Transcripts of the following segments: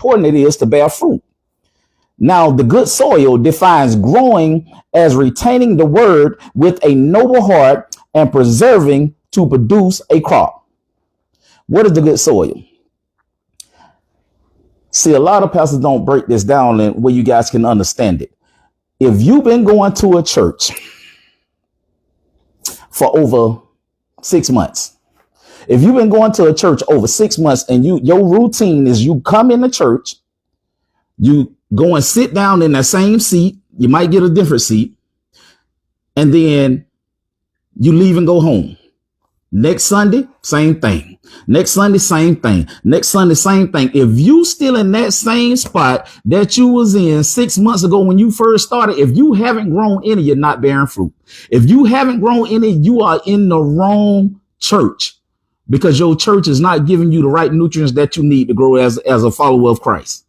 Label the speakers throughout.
Speaker 1: important it is to bear fruit. Now, the good soil defines growing as retaining the word with a noble heart and preserving to produce a crop. What is the good soil? See, a lot of pastors don't break this down and where you guys can understand it. If you've been going to a church for over 6 months, if you've been going to a church over 6 months and your routine is you come in the church, you go and sit down in that same seat, you might get a different seat, and then you leave and go home. Next Sunday, same thing. Next Sunday, same thing. Next Sunday, same thing. If you still in that same spot that you was in 6 months ago when you first started, if you haven't grown any, you're not bearing fruit. If you haven't grown any, you are in the wrong church because your church is not giving you the right nutrients that you need to grow as a follower of Christ.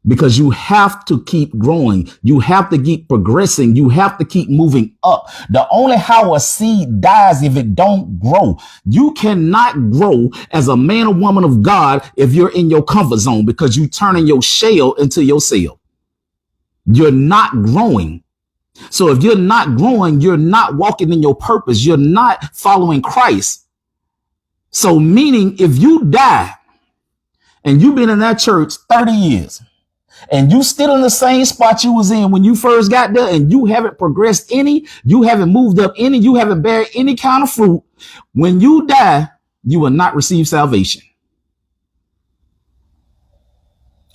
Speaker 1: Because you have to keep growing. You have to keep progressing. You have to keep moving up. The only how a seed dies if it don't grow. You cannot grow as a man or woman of God if you're in your comfort zone because you turning your shell into your cell. You're not growing. So if you're not growing, you're not walking in your purpose. You're not following Christ. So meaning if you die and you've been in that church 30 years, and you still in the same spot you was in when you first got there and you haven't progressed any, you haven't moved up any, you haven't bared any kind of fruit. When you die, you will not receive salvation.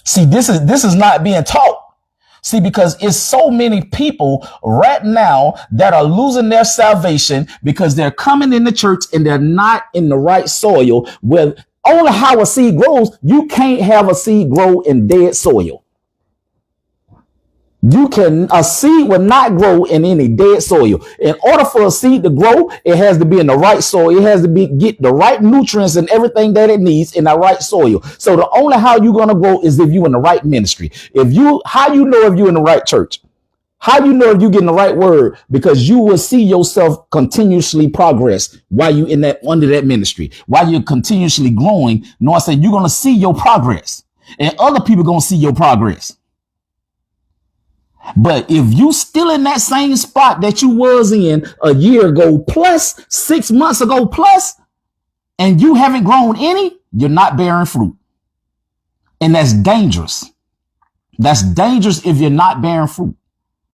Speaker 1: See, this is not being taught. See, because it's so many people right now that are losing their salvation because they're coming in the church and they're not in the right soil where only how a seed grows. You can't have a seed grow in dead soil. A seed will not grow in any dead soil. In order for a seed to grow, it has to be in the right soil. It has to get the right nutrients and everything that it needs in the right soil. So the only how you're going to grow is if you're in the right ministry. How you know if you're in the right church? How you know if you're getting the right word? Because you will see yourself continuously progress while you under that ministry, while you're continuously growing. No, I said you're going to see your progress and other people going to see your progress. But if you still in that same spot that you was in a year ago plus 6 months ago plus, and you haven't grown any, you're not bearing fruit. And that's dangerous. That's dangerous if you're not bearing fruit.